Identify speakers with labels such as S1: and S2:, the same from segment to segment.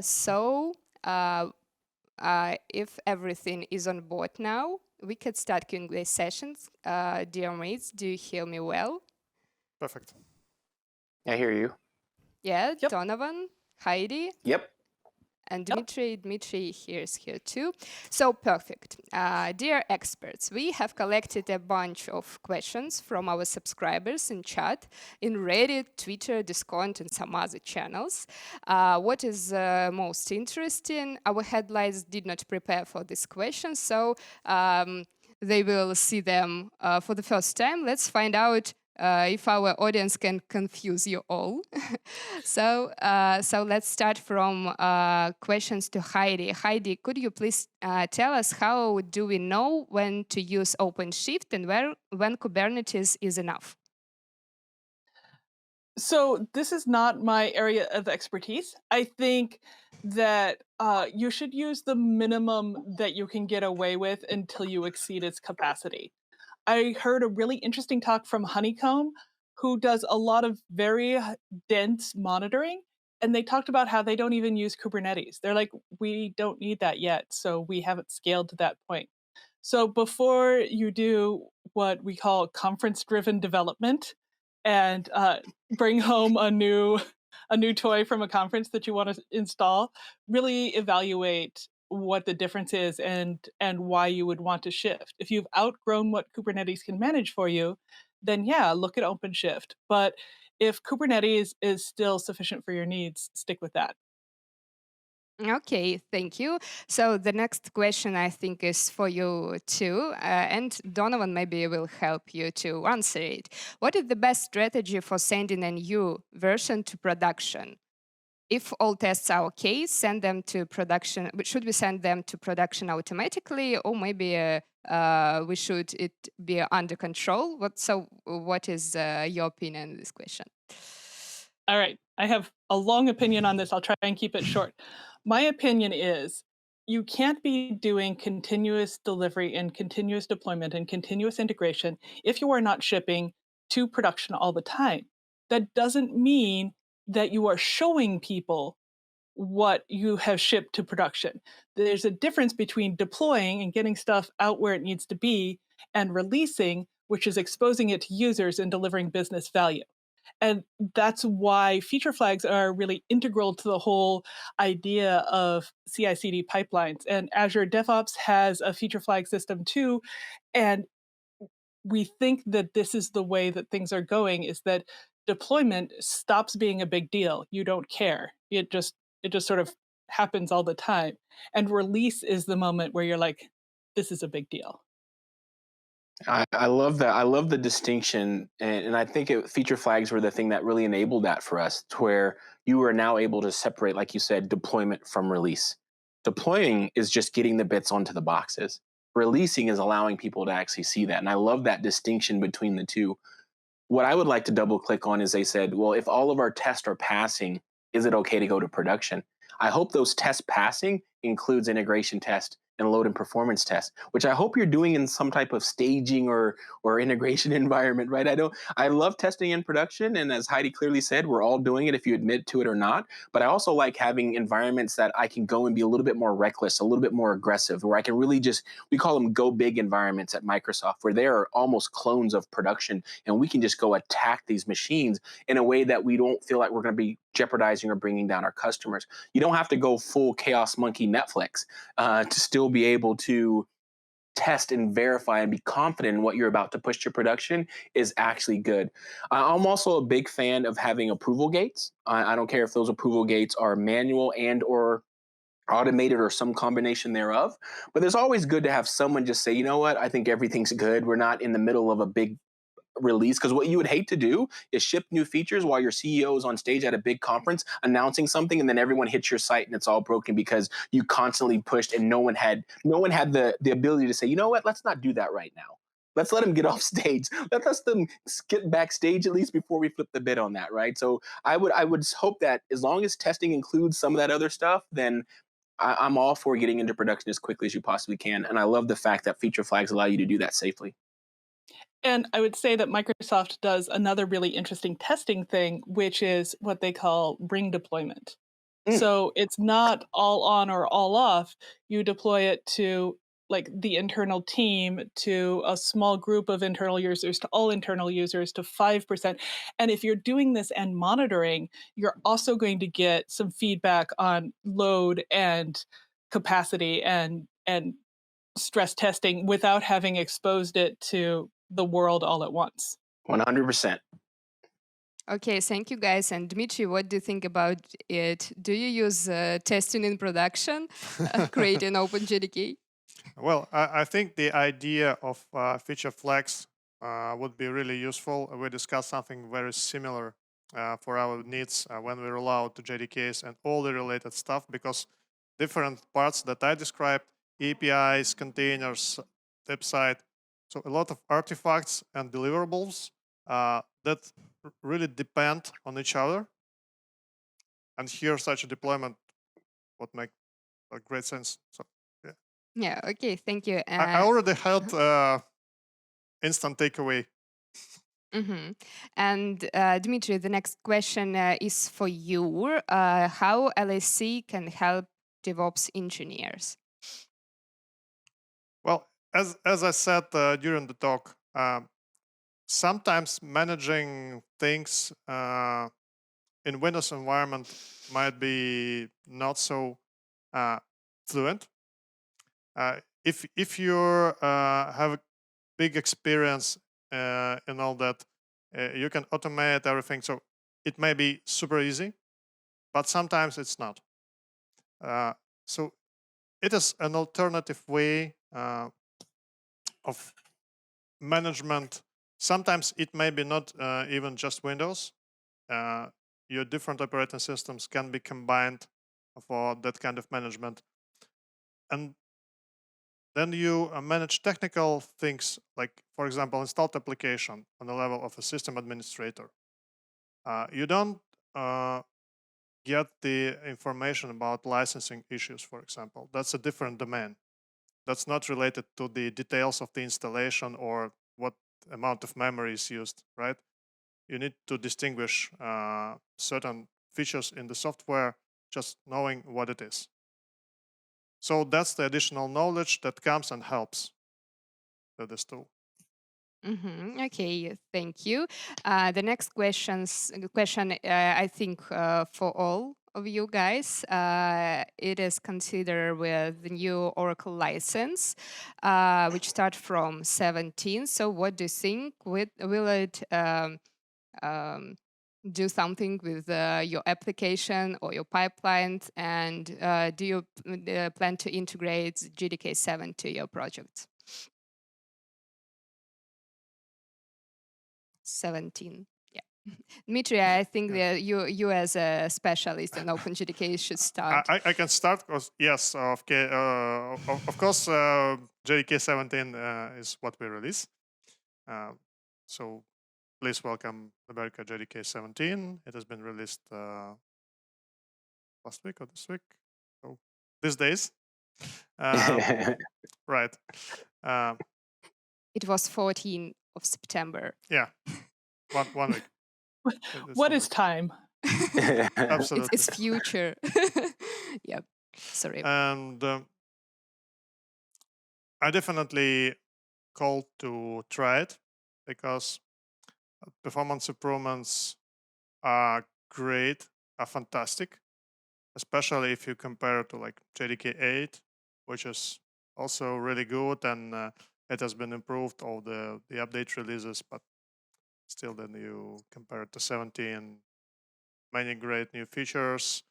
S1: So if everything is on board now, we could start Q&A sessions. Dear mates, do you hear me well?
S2: Perfect.
S3: I hear you.
S1: Yeah,
S2: Yep.
S1: Donovan, Heidi,
S3: Yep.
S1: and Dmitry here's here too. So perfect. Dear experts, we have collected a bunch of questions from our subscribers in chat, in Reddit, Twitter, Discord, and some other channels. What is most interesting? Our headlines did not prepare for this question, so they will see them for the first time. Let's find out if our audience can confuse you all. So let's start from questions to Heidi. Heidi, could you please tell us how do we know when to use OpenShift and when Kubernetes is enough?
S4: So this is not my area of expertise. I think that you should use the minimum that you can get away with until you exceed its capacity. I heard a really interesting talk from Honeycomb, who does a lot of very dense monitoring. And they talked about how they don't even use Kubernetes. They're like, we don't need that yet. So we haven't scaled to that point. So before you do what we call conference-driven development and bring home a new toy from a conference that you want to install, really evaluate what the difference is and why you would want to shift. If you've outgrown what Kubernetes can manage for you, then yeah, look at OpenShift. But if Kubernetes is still sufficient for your needs, stick with that.
S1: Okay, thank you. So the next question I think is for you too, and Donovan maybe will help you to answer it. What is the best strategy for sending a new version to production? If all tests are okay, send them to production. Should we send them to production automatically, or maybe we should it be under control? What is your opinion on this question?
S4: All right, I have a long opinion on this. I'll try and keep it short. My opinion is you can't be doing continuous delivery and continuous deployment and continuous integration if you are not shipping to production all the time. That doesn't mean that you are showing people what you have shipped to production. There's a difference between deploying and getting stuff out where it needs to be and releasing, which is exposing it to users and delivering business value. And that's why feature flags are really integral to the whole idea of CI/CD pipelines. And Azure DevOps has a feature flag system too. And we think that this is the way that things are going, is that deployment stops being a big deal. You don't care. It just sort of happens all the time. And release is the moment where you're like, this is a big deal.
S3: I love that. I love the distinction. And I think feature flags were the thing that really enabled that for us, to where you are now able to separate, like you said, deployment from release. Deploying is just getting the bits onto the boxes. Releasing is allowing people to actually see that. And I love that distinction between the two. What I would like to double click on is they said, well, if all of our tests are passing, is it okay to go to production? I hope those tests passing includes integration test and load and performance test, which I hope you're doing in some type of staging or integration environment, right? I love testing in production, and as Heidi clearly said, we're all doing it if you admit to it or not. But I also like having environments that I can go and be a little bit more reckless, a little bit more aggressive, where I can really just, we call them go big environments at Microsoft, where they are almost clones of production, and we can just go attack these machines in a way that we don't feel like we're going to be jeopardizing or bringing down our customers. You don't have to go full chaos monkey Netflix to still be able to test and verify and be confident in what you're about to push to production is actually good. I'm also a big fan of having approval gates. I don't care if those approval gates are manual and or automated or some combination thereof, but there's always good to have someone just say, you know what, I think everything's good. We're not in the middle of a big release, because what you would hate to do is ship new features while your CEO is on stage at a big conference announcing something, and then everyone hits your site and it's all broken because you constantly pushed and no one had the ability to say, you know what, let's not do that right now. Let's let them get off stage. Let them skip backstage at least before we flip the bid on that, right? So I would hope that as long as testing includes some of that other stuff, then I'm all for getting into production as quickly as you possibly can. And I love the fact that feature flags allow you to do that safely.
S4: And I would say that Microsoft does another really interesting testing thing, which is what they call ring deployment. So it's not all on or all off. You deploy it to like the internal team, to a small group of internal users, to all internal users, to 5%. And if you're doing this and monitoring, you're also going to get some feedback on load and capacity and stress testing without having exposed it to the world all at once.
S3: 100%.
S1: Okay, thank you guys. And Dmitry, what do you think about it? Do you use testing in production, creating OpenJDK?
S2: Well, I think the idea of feature flags would be really useful. We discussed something very similar for our needs when we roll out the JDKs and all the related stuff, because different parts that I described, APIs, containers, website, so a lot of artifacts and deliverables that really depend on each other. And here, such a deployment would make a great sense. So, yeah.
S1: Yeah, okay, thank you.
S2: I already had instant takeaway.
S1: Mm-hmm. And Dmitry, the next question is for you. How LSC can help DevOps engineers?
S2: Well, as I said during the talk, sometimes managing things in Windows environment might be not so fluent. If you have a big experience in all that, you can automate everything. So it may be super easy, but sometimes it's not. So it is an alternative way of management. Sometimes it may be not even just Windows. Your different operating systems can be combined for that kind of management. And then you manage technical things like, for example, installed application on the level of a system administrator. You don't get the information about licensing issues, for example. That's a different domain. That's not related to the details of the installation or what amount of memory is used, right? You need to distinguish certain features in the software just knowing what it is. So that's the additional knowledge that comes and helps with this tool.
S1: Mm-hmm. Okay, thank you. The next question, I think, for all of you guys, it is considered with the new Oracle license, which start from 17. So, what do you think? Will it do something with your application or your pipelines? And do you plan to integrate JDK 7 to your project? 17. Yeah. Dmitry, I think that you as a specialist in OpenJDK should start.
S2: I can start because yes, of course, JDK 17 is what we release. So please welcome Liberica JDK 17. It has been released last week or this week. So these days. Right.
S1: It was 14th of September.
S2: Yeah. One week.
S4: What is time?
S2: Absolutely.
S1: It's future. Yep. Sorry.
S2: And I definitely call to try it because performance improvements are great, are fantastic, especially if you compare it to like JDK 8, which is also really good, and it has been improved all the update releases, but still then you compare it to 17, many great new features,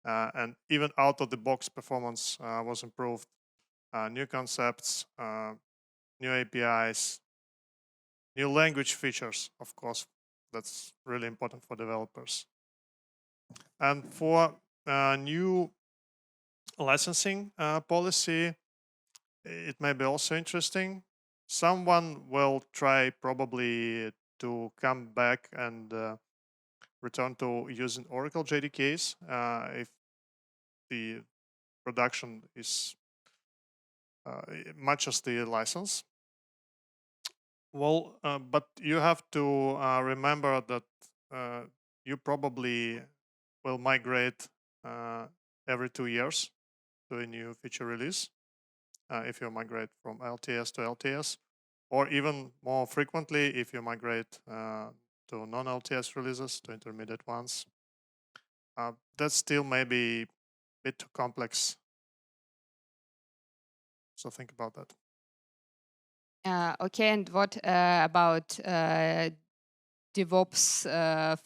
S2: and even out of the box performance was improved, new concepts, new APIs, new language features, of course, that's really important for developers. And for new licensing policy, it may be also interesting. Someone will try probably to come back and return to using Oracle JDKs if the production is matches the license. Well, but you have to remember that you probably will migrate every 2 years to a new feature release if you migrate from LTS to LTS, or even more frequently if you migrate to non-LTS releases, to intermediate ones. That still may be a bit too complex. So think about that.
S1: Okay, and what about DevOps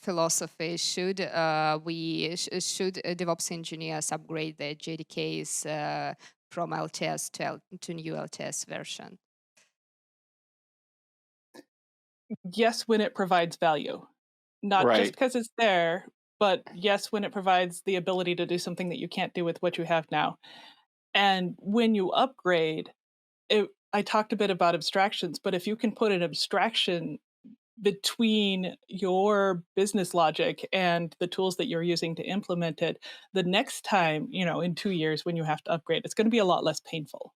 S1: philosophy? Should should DevOps engineers upgrade their JDKs from LTS to new LTS version?
S4: Yes, when it provides value, not just
S3: Right.
S4: because it's there, but yes, when it provides the ability to do something that you can't do with what you have now. And when you upgrade, I talked a bit about abstractions, but if you can put an abstraction between your business logic and the tools that you're using to implement it, the next time, in 2 years when you have to upgrade, it's going to be a lot less painful.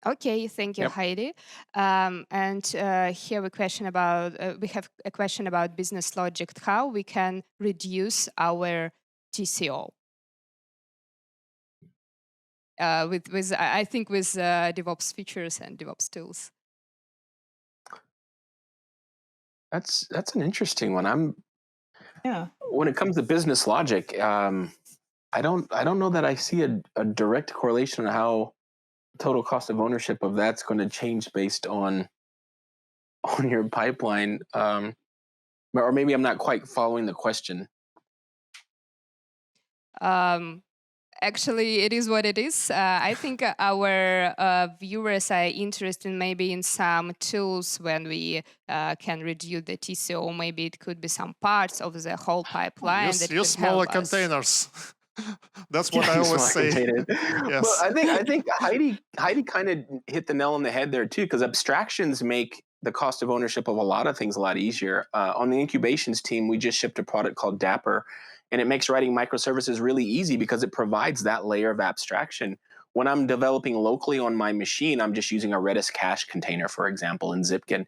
S1: Okay, thank you,
S3: Yep.
S1: Heidi. And here we have a question about business logic, how we can reduce our TCO. With I think with DevOps features and DevOps tools.
S3: That's an interesting one.
S4: Yeah.
S3: When it comes to business logic, I don't know that I see a direct correlation on how total cost of ownership of that's going to change based on your pipeline. Or maybe I'm not quite following the question.
S1: Actually, it is what it is. I think our viewers are interested maybe in some tools when we can reduce the TCO. Maybe it could be some parts of the whole pipeline that
S2: Use
S1: can
S2: smaller
S1: help us.
S2: containers. That's what I always say.
S3: Yes. Well, I think Heidi kind of hit the nail on the head there too, because abstractions make the cost of ownership of a lot of things a lot easier. On the incubations team, we just shipped a product called Dapper, and it makes writing microservices really easy because it provides that layer of abstraction. When I'm developing locally on my machine, I'm just using a Redis cache container, for example, in Zipkin,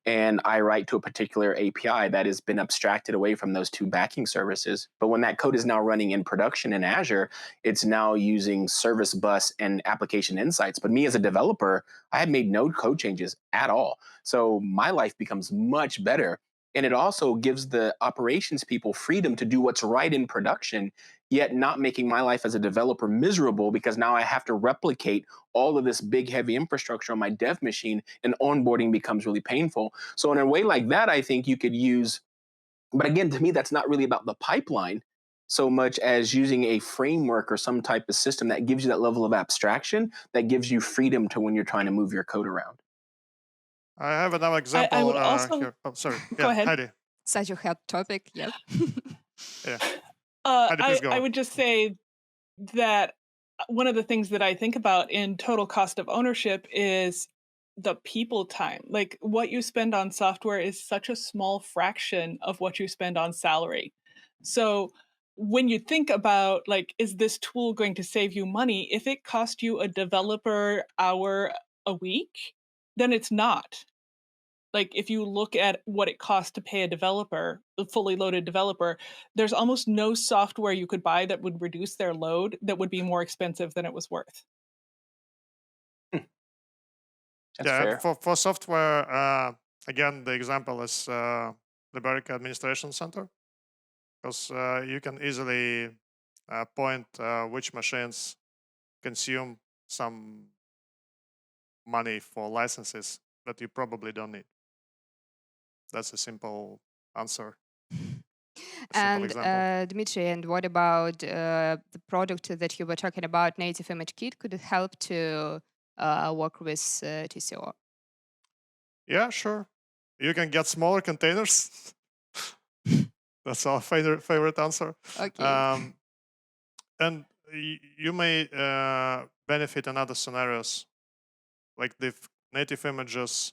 S3: and I write to a particular API that has been abstracted away from those two backing services. But when that code is now running in production in Azure, it's now using Service Bus and Application Insights. But me as a developer, I had made no code changes at all. So my life becomes much better. And it also gives the operations people freedom to do what's right in production, yet not making my life as a developer miserable because now I have to replicate all of this big, heavy infrastructure on my dev machine, and onboarding becomes really painful. So in a way like that, I think you could use, but again, to me, that's not really about the pipeline so much as using a framework or some type of system that gives you that level of abstraction, that gives you freedom to when you're trying to move your code around.
S2: I have another example.
S4: I would also
S2: here. Oh, sorry.
S4: Go ahead.
S2: Heidi.
S1: Such a hot topic, yeah.
S2: Yeah. Heidi, please go.
S4: I would just say that one of the things that I think about in total cost of ownership is the people time. Like what you spend on software is such a small fraction of what you spend on salary. So when you think about like, is this tool going to save you money? If it cost you a developer hour a week, then it's not. Like if you look at what it costs to pay a developer, a fully loaded developer, there's almost no software you could buy that would reduce their load that would be more expensive than it was worth.
S3: That's
S2: yeah,
S3: fair.
S2: for software, again, the example is Liberica Administration Center, because you can easily point which machines consume some money for licenses that you probably don't need. That's a simple answer.
S1: And Dmitry, and what about the product that you were talking about, Native Image Kit? Could it help to work with TCO?
S2: Yeah, sure. You can get smaller containers. That's our favorite answer.
S1: Okay.
S2: And you may benefit in other scenarios, like the native images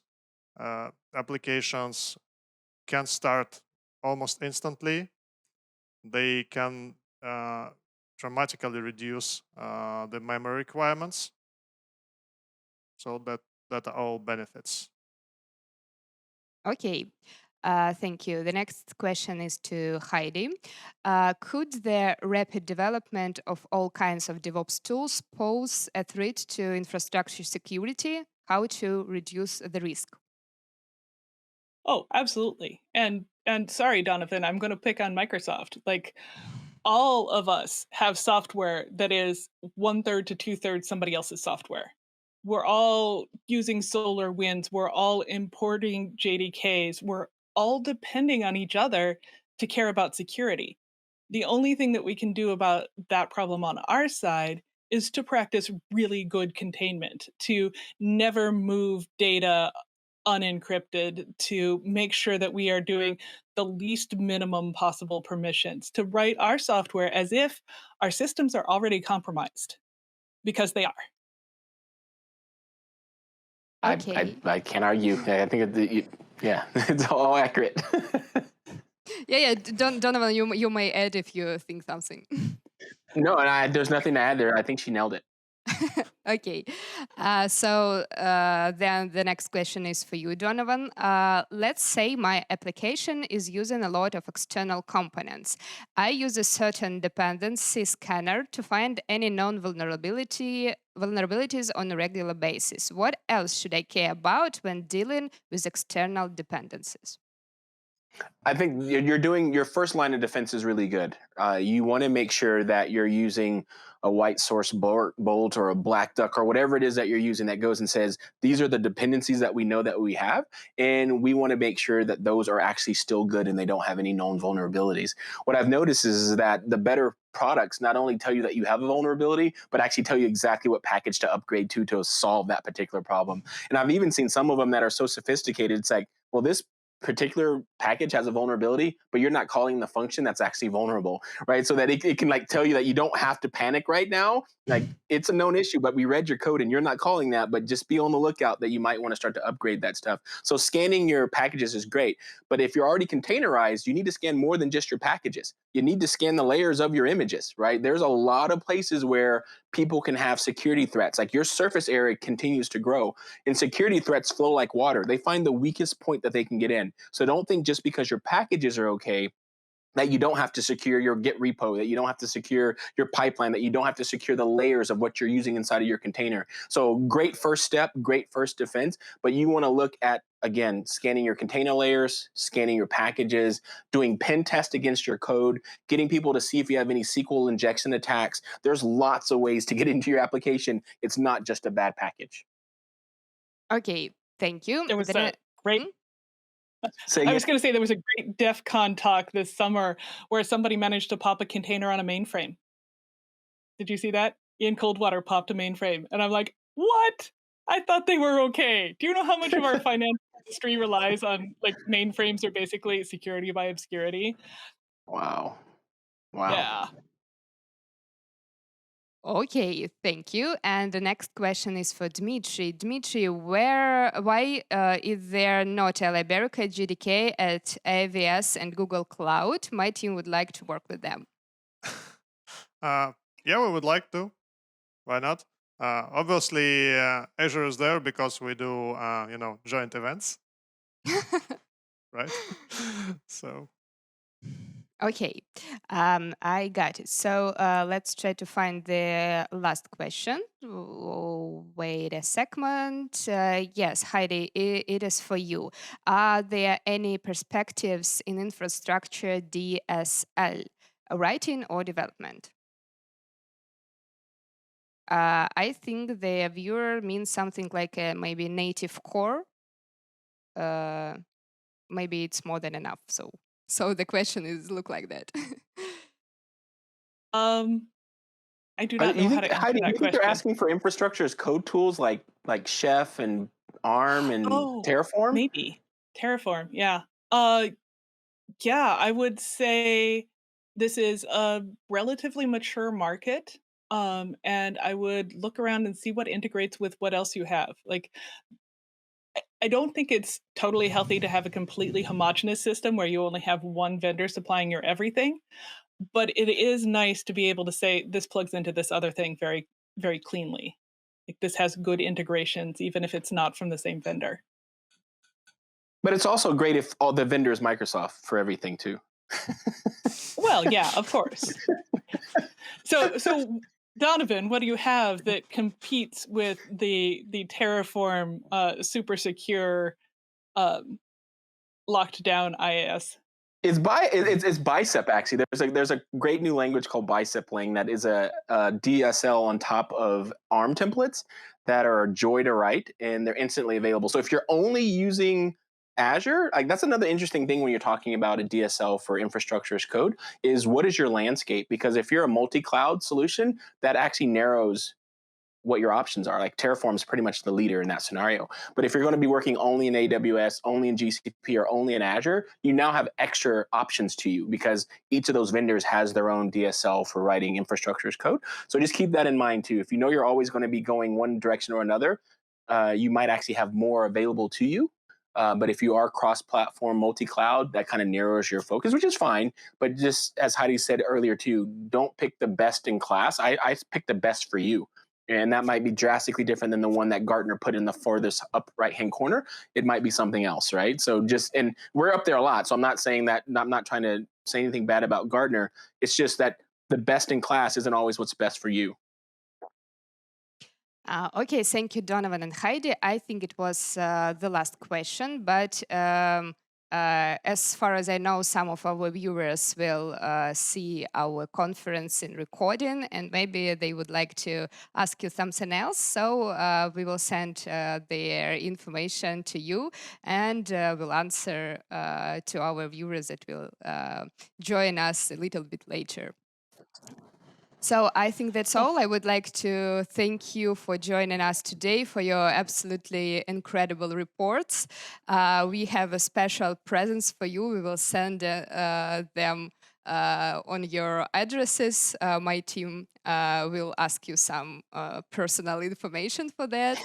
S2: applications can start almost instantly. They can dramatically reduce the memory requirements. So that are all benefits.
S1: Okay. Thank you. The next question is to Heidi. Could the rapid development of all kinds of DevOps tools pose a threat to infrastructure security? How to reduce the risk?
S4: Oh, absolutely. And sorry, Donovan, I'm going to pick on Microsoft. Like, all of us have software that is 1/3 to 2/3 somebody else's software. We're all using SolarWinds. We're all importing JDKs. We're all depending on each other to care about security. The only thing that we can do about that problem on our side is to practice really good containment, to never move data unencrypted, to make sure that we are doing the least minimum possible permissions, to write our software as if our systems are already compromised, because they are.
S1: Okay.
S3: I can't argue. I think yeah, it's all accurate.
S1: Yeah. Donovan, you may add if you think something.
S3: No, and there's nothing to add there. I think she nailed it.
S1: Okay. Then the next question is for you, Donovan. Let's say my application is using a lot of external components. I use a certain dependency scanner to find any known vulnerabilities on a regular basis. What else should I care about when dealing with external dependencies?
S3: I think you're doing your first line of defense is really good. You want to make sure that you're using a white source bolt or a black duck or whatever it is that you're using that goes and says, these are the dependencies that we know that we have. And we want to make sure that those are actually still good and they don't have any known vulnerabilities. What I've noticed is that the better products not only tell you that you have a vulnerability, but actually tell you exactly what package to upgrade to solve that particular problem. And I've even seen some of them that are so sophisticated. It's like, well, this particular package has a vulnerability, but you're not calling the function that's actually vulnerable, right? So that it can like tell you that you don't have to panic right now. Like it's a known issue, but we read your code and you're not calling that, but just be on the lookout that you might want to start to upgrade that stuff. So scanning your packages is great, but if you're already containerized, you need to scan more than just your packages. You need to scan the layers of your images, right? There's a lot of places where people can have security threats. Like your surface area continues to grow and security threats flow like water. They find the weakest point that they can get in. So don't think just because your packages are okay that you don't have to secure your Git repo, that you don't have to secure your pipeline, that you don't have to secure the layers of what you're using inside of your container. So great first step, great first defense, but you want to look at, again, scanning your container layers, scanning your packages, doing pen test against your code, getting people to see if you have any SQL injection attacks. There's lots of ways to get into your application. It's not just a bad package.
S1: Okay, thank you.
S4: There was a great I was going to say there was a great DEF CON talk this summer where somebody managed to pop a container on a mainframe. Did you see that? Ian Coldwater popped a mainframe. And I'm like, what? I thought they were okay. Do you know how much of our finance industry relies on like mainframes are basically security by obscurity?
S3: Wow.
S4: Yeah.
S1: Okay, thank you. And the next question is for Dmitry. Dmitry, why is there not a Liberica JDK at AWS and Google Cloud? My team would like to work with them.
S2: Yeah, we would like to. Why not? Obviously, Azure is there because we do, joint events, right? So.
S1: Okay, I got it. So let's try to find the last question. Wait a second. Yes, Heidi, it is for you. Are there any perspectives in infrastructure DSL, writing or development? I think the viewer means something like maybe native core. Maybe it's more than enough. So the question is look like that.
S4: I do not know how to answer
S3: Heidi,
S4: that
S3: you think
S4: question.
S3: they're asking for infrastructure as code tools like Chef and ARM and Terraform?
S4: Maybe. Terraform, yeah. Yeah, I would say this is a relatively mature market. And I would look around and see what integrates with what else you have. Like, I don't think it's totally healthy to have a completely homogenous system where you only have one vendor supplying your everything. But it is nice to be able to say this plugs into this other thing very, very cleanly. Like this has good integrations, even if it's not from the same vendor.
S3: But it's also great if all the vendor is Microsoft for everything too.
S4: Well, yeah, of course. So Donovan, what do you have that competes with the Terraform super secure locked down IaaS?
S3: It's Bicep actually. There's a great new language called Bicep Lang that is a DSL on top of ARM templates that are a joy to write, and they're instantly available. So if you're only using Azure, like that's another interesting thing when you're talking about a DSL for infrastructure as code is what is your landscape? Because if you're a multi-cloud solution, that actually narrows what your options are. Like Terraform is pretty much the leader in that scenario. But if you're going to be working only in AWS, only in GCP, or only in Azure, you now have extra options to you because each of those vendors has their own DSL for writing infrastructure as code. So just keep that in mind too. If you know you're always going to be going one direction or another, you might actually have more available to you. But if you are cross-platform, multi-cloud, that kind of narrows your focus, which is fine. But just as Heidi said earlier too, don't pick the best in class. I pick the best for you. And that might be drastically different than the one that Gartner put in the farthest up right-hand corner. It might be something else, right? So and we're up there a lot. So I'm not saying that, I'm not trying to say anything bad about Gartner. It's just that the best in class isn't always what's best for you.
S1: Okay, thank you, Donovan and Heidi. I think it was the last question, but as far as I know, some of our viewers will see our conference in recording, and maybe they would like to ask you something else. So we will send their information to you, and we'll answer to our viewers that will join us a little bit later. So I think that's all. I would like to thank you for joining us today, for your absolutely incredible reports. We have a special presents for you. We will send them on your addresses. My team will ask you some personal information for that.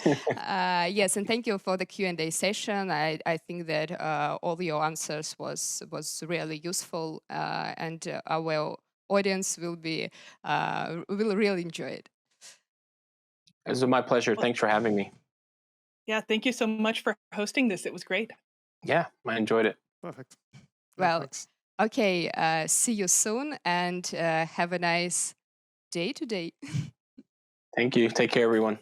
S1: Yes, and thank you for the Q&A session. I think that all your answers was really useful, and our audience will really enjoy it.
S3: It was my pleasure. Thanks for having me.
S4: Yeah, thank you so much for hosting this. It was great.
S3: Yeah, I enjoyed it.
S2: Perfect.
S1: Well,
S2: thanks.
S1: okay, see you soon, and have a nice day today.
S3: Thank you. Take care, everyone.